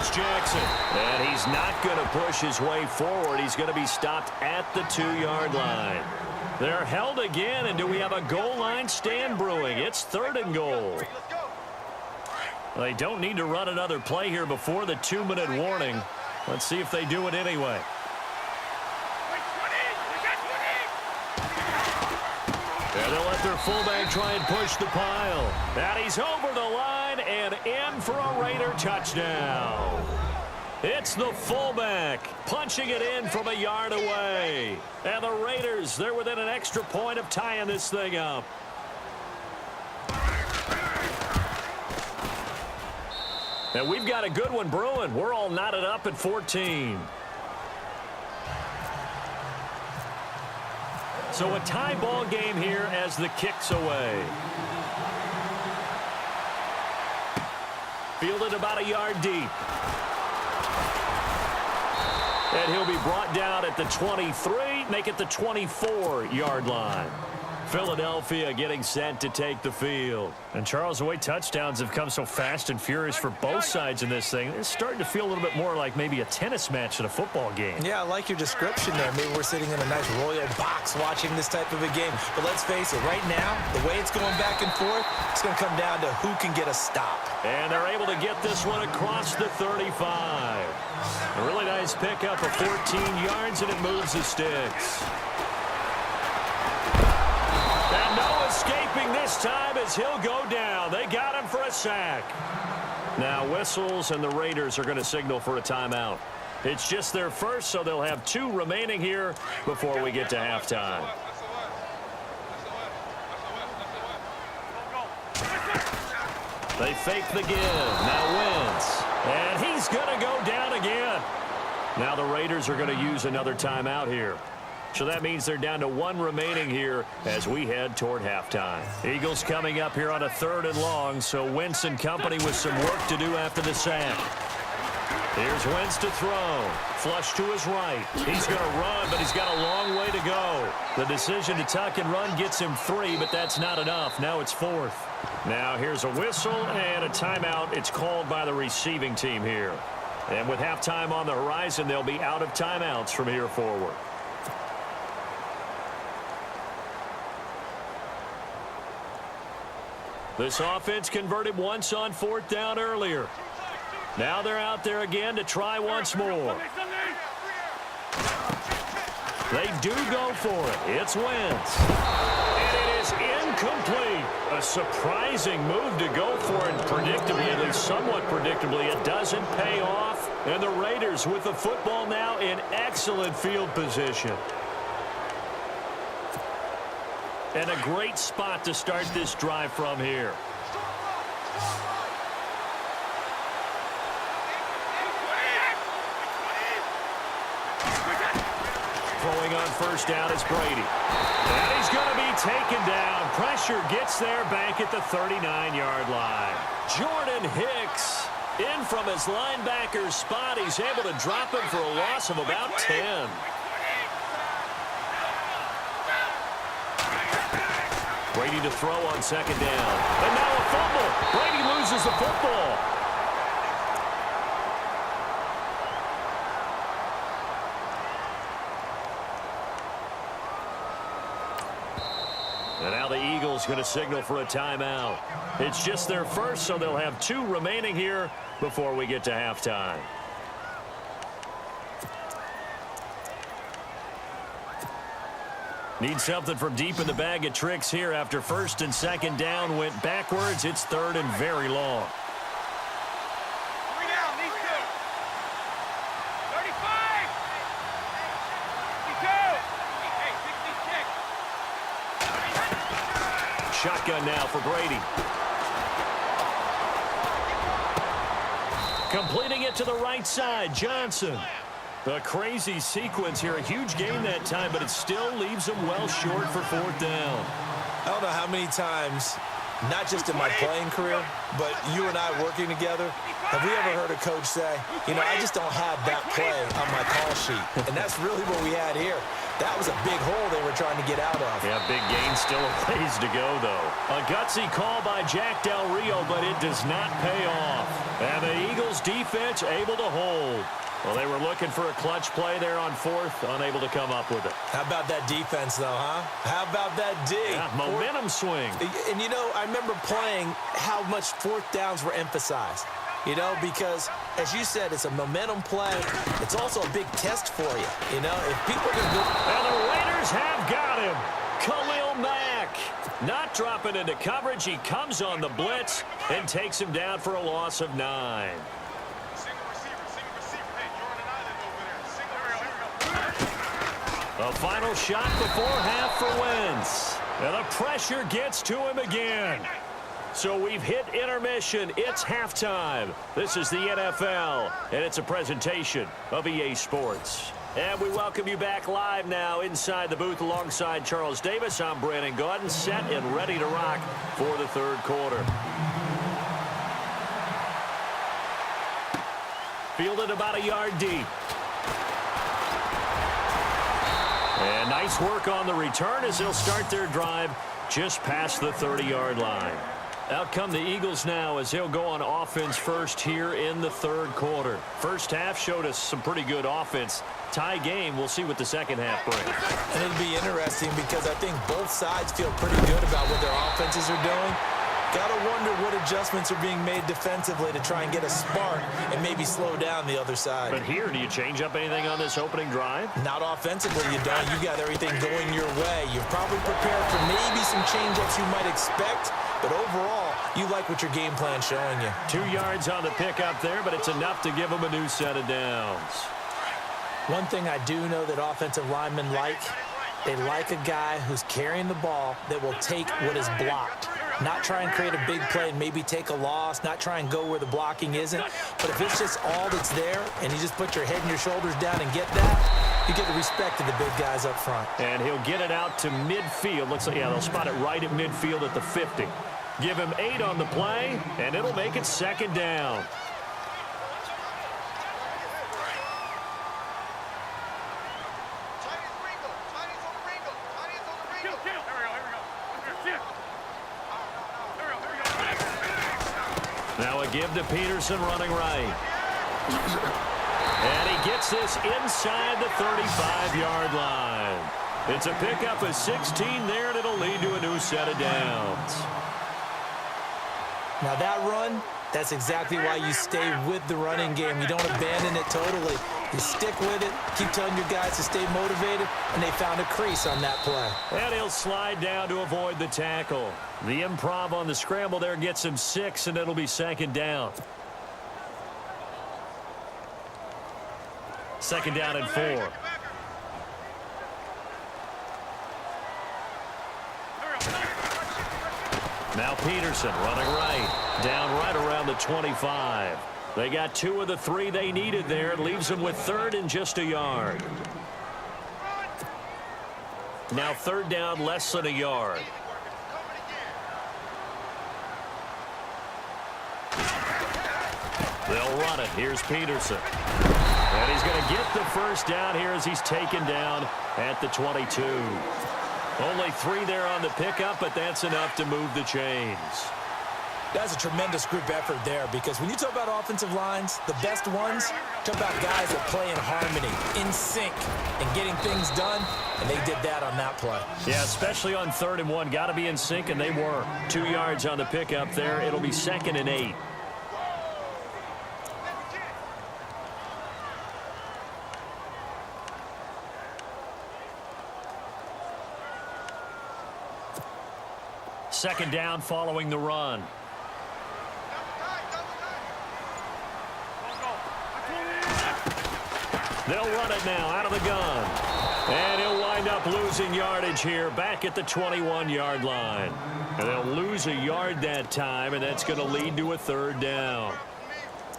is Jackson. And he's not going to push his way forward. He's going to be stopped at the 2-yard line. They're held again, and do we have a goal line stand brewing? It's 3rd and goal. They don't need to run another play here before the 2-minute warning. Let's see if they do it anyway. And they'll let their fullback try and push the pile. And he's over the line and in for a Raider touchdown. It's the fullback punching it in from a yard away. And the Raiders, they're within an extra point of tying this thing up. And we've got a good one brewing. We're all knotted up at 14. So a tie ball game here as the kick's away. Fielded about a yard deep. And he'll be brought down at the 23, make it the 24-yard line. Philadelphia getting set to take the field. And, Charles, the way touchdowns have come so fast and furious for both sides in this thing, it's starting to feel a little bit more like maybe a tennis match in a football game. Yeah, I like your description there. Maybe we're sitting in a nice royal box watching this type of a game. But let's face it, right now, the way it's going back and forth, it's going to come down to who can get a stop. And they're able to get this one across the 35. A really nice pickup of 14 yards, and it moves the sticks. And no escaping this time as he'll go down. They got him for a sack. Now whistles, and the Raiders are going to signal for a timeout. It's just their first, so they'll have 2 remaining here before we get to halftime. They fake the give. Now Wentz. And he's going to go down again. Now the Raiders are going to use another timeout here. So that means they're down to 1 remaining here as we head toward halftime. Eagles coming up here on a 3rd and long, so Wentz and company with some work to do after the sack. Here's Wentz to throw. Flush to his right. He's going to run, but he's got a long way to go. The decision to tuck and run gets him 3, but that's not enough. Now it's 4th. Now here's a whistle and a timeout. It's called by the receiving team here. And with halftime on the horizon, they'll be out of timeouts from here forward. This offense converted once on 4th down earlier. Now they're out there again to try once more. They do go for it. It's Wentz. And it is incomplete. A surprising move to go for it predictably, at least somewhat predictably. It doesn't pay off. And the Raiders with the football now in excellent field position. And a great spot to start this drive from here. Throwing on 1st down is Brady. And he's going to be taken down. Pressure gets there back at the 39-yard line. Jordan Hicks in from his linebacker spot. He's able to drop him for a loss of about 10. Brady to throw on 2nd down. And now a fumble. Brady loses the football. And now the Eagles going to signal for a timeout. It's just their first, so they'll have 2 remaining here before we get to halftime. Need something from deep in the bag of tricks here after 1st and 2nd down went backwards. It's 3rd and very long. 3 down, these 2. 35. 62. Shotgun now for Brady. Completing it to the right side, Johnson. A crazy sequence here. A huge gain that time, but it still leaves them well short for 4th down. I don't know how many times, not just in my playing career, but you and I working together, have we ever heard a coach say, you know, I just don't have that play on my call sheet. And that's really what we had here. That was a big hole they were trying to get out of. Yeah, big gain, still a ways to go, though. A gutsy call by Jack Del Rio, but it does not pay off. And the Eagles defense able to hold. Well, they were looking for a clutch play there on fourth, unable to come up with it. How about that defense, though, huh? How about that D? Yeah, momentum swing. And, you know, I remember playing how much fourth downs were emphasized. You know, because, as you said, it's a momentum play. It's also a big test for you. You know, if people can go... And the Raiders have got him. Khalil Mack. Not dropping into coverage. He comes on the blitz and takes him down for a loss of 9. A final shot before half for Wentz. And the pressure gets to him again. So we've hit intermission. It's halftime. This is the NFL, and it's a presentation of EA Sports. And we welcome you back live now inside the booth alongside Charles Davis. I'm Brandon Gaudin, set and ready to rock for the third quarter. Fielded about a yard deep. And nice work on the return as they'll start their drive just past the 30-yard line. Out come the Eagles now as they'll go on offense first here in the third quarter. First half showed us some pretty good offense. Tie game, we'll see what the second half brings. And it'll be interesting because I think both sides feel pretty good about what their offenses are doing. Gotta wonder what adjustments are being made defensively to try and get a spark and maybe slow down the other side. But here, do you change up anything on this opening drive? Not offensively, you don't. You got everything going your way. You've probably prepared for maybe some change-ups you might expect. But overall, you like what your game plan's showing you. 2 yards on the pickup there, but it's enough to give them a new set of downs. One thing I do know that offensive linemen like, they like a guy who's carrying the ball that will take what is blocked. Not try and create a big play and maybe take a loss, not try and go where the blocking isn't. But if it's just all that's there and you just put your head and your shoulders down and get that, you get the respect of the big guys up front. And he'll get it out to midfield. Looks like, yeah, they'll spot it right at midfield at the 50. Give him 8 on the play, and it'll make it second down. Now a give to Peterson running right. And he gets this inside the 35-yard line. It's a pickup of 16 there, and it'll lead to a new set of downs. Now that run, that's exactly why you stay with the running game. You don't abandon it totally. You stick with it, keep telling your guys to stay motivated, and they found a crease on that play. And he'll slide down to avoid the tackle. The improv on the scramble there gets him 6, and it'll be second down. Second down and 4. Now Peterson running right, down right around the 25. They got 2 of the 3 they needed there. It leaves them with third and just a yard. Now third down, less than a yard. They'll run it. Here's Peterson. And he's going to get the first down here as he's taken down at the 22. Only 3 there on the pickup, but that's enough to move the chains. That's a tremendous group effort there because when you talk about offensive lines, the best ones, talk about guys that play in harmony, in sync, and getting things done, and they did that on that play. Yeah, especially on 3rd and 1. Got to be in sync, and they were. 2 yards on the pickup there. It'll be second and 8. Second down following the run. They'll run it now out of the gun. And he'll wind up losing yardage here back at the 21-yard line. And they'll lose a yard that time, and that's going to lead to a third down.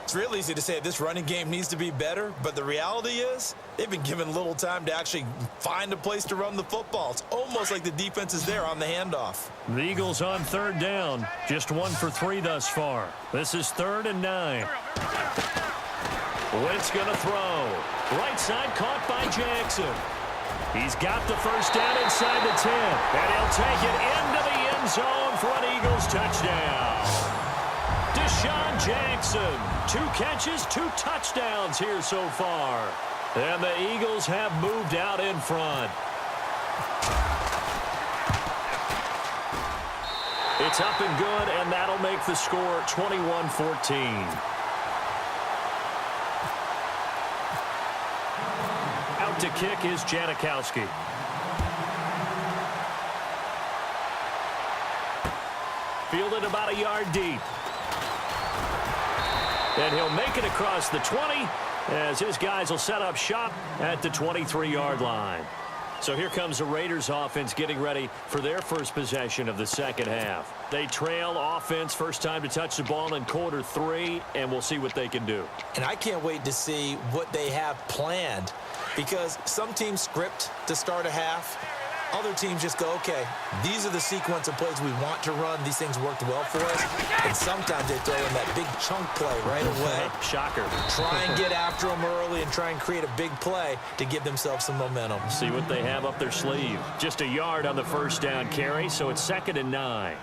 It's real easy to say this running game needs to be better, but the reality is they've been given little time to actually find a place to run the football. It's almost like the defense is there on the handoff. The Eagles on third down, just 1 for 3 thus far. This is 3rd and 9. Wentz going to throw. Right side caught by Jackson. He's got the first down inside the 10. And he'll take it into the end zone for an Eagles touchdown. Deshaun Jackson, 2 catches, 2 touchdowns here so far. And the Eagles have moved out in front. It's up and good, and that'll make the score 21-14. Out to kick is Janikowski. Fielded about a yard deep. And he'll make it across the 20 as his guys will set up shop at the 23-yard line. So here comes the Raiders offense getting ready for their first possession of the second half. They trail offense, first time to touch the ball in quarter 3, and we'll see what they can do. And I can't wait to see what they have planned, because some teams script to start a half. Other teams just go, okay, these are the sequence of plays we want to run. These things worked well for us. And sometimes they throw in that big chunk play right away. Shocker. Try and get after them early and try and create a big play to give themselves some momentum. See what they have up their sleeve. Just a yard on the first down carry, so it's 2nd and 9.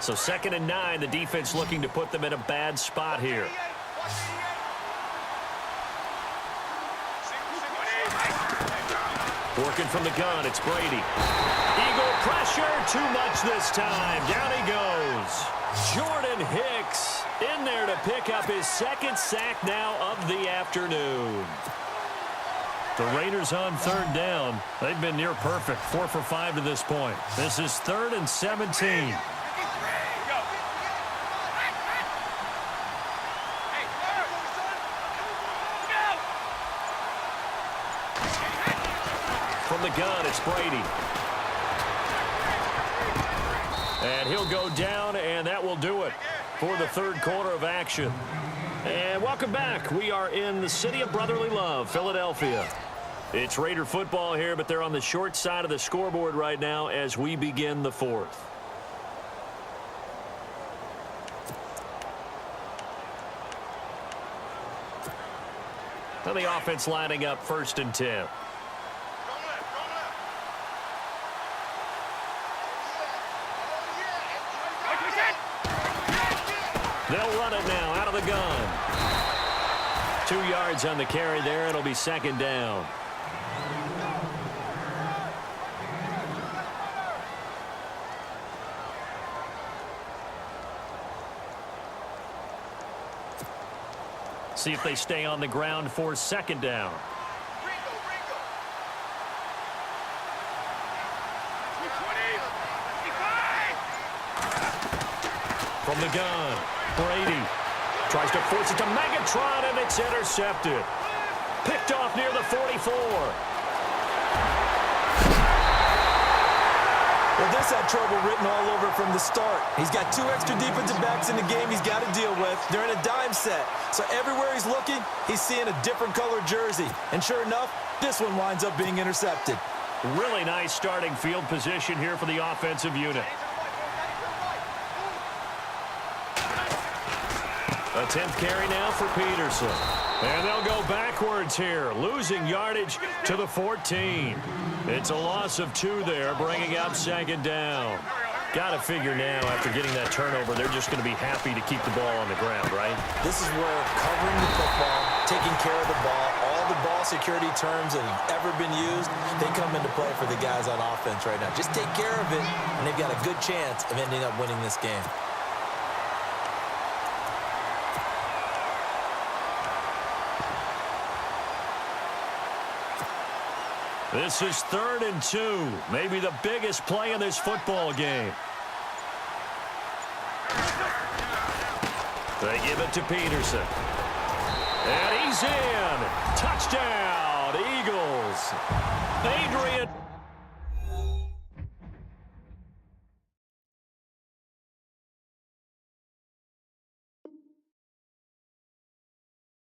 So 2nd and 9, the defense looking to put them in a bad spot here. Working from the gun, it's Brady. Eagle pressure, too much this time. Down he goes. Jordan Hicks in there to pick up his 2nd sack now of the afternoon. The Raiders on 3rd down. They've been near perfect, 4 for 5 to this point. This is 3rd and 17. From the gun, it's Brady. And he'll go down, and that will do it for the 3rd quarter of action. And welcome back. We are in the city of brotherly love, Philadelphia. It's Raider football here, but they're on the short side of the scoreboard right now as we begin the 4th. And the offense lining up 1st and 10. They'll run it now out of the gun. 2 yards on the carry there. It'll be 2nd down. See if they stay on the ground for 2nd down. From the gun, Brady tries to force it to Megatron, and it's intercepted. Picked off near the 44. Well, this had trouble written all over from the start. He's got 2 extra defensive backs in the game he's got to deal with. They're in a dime set. So everywhere he's looking, he's seeing a different color jersey. And sure enough, this one winds up being intercepted. Really nice starting field position here for the offensive unit. A 10th carry now for Peterson. And they'll go backwards here, losing yardage to the 14. It's a loss of 2 there, bringing up 2nd down. Got to figure now, after getting that turnover, they're just going to be happy to keep the ball on the ground, right? This is where covering the football, taking care of the ball, all the ball security terms that have ever been used, they come into play for the guys on offense right now. Just take care of it, and they've got a good chance of ending up winning this game. This is 3rd and 2, maybe the biggest play in this football game. They give it to Peterson. And he's in. Touchdown, Eagles. Adrian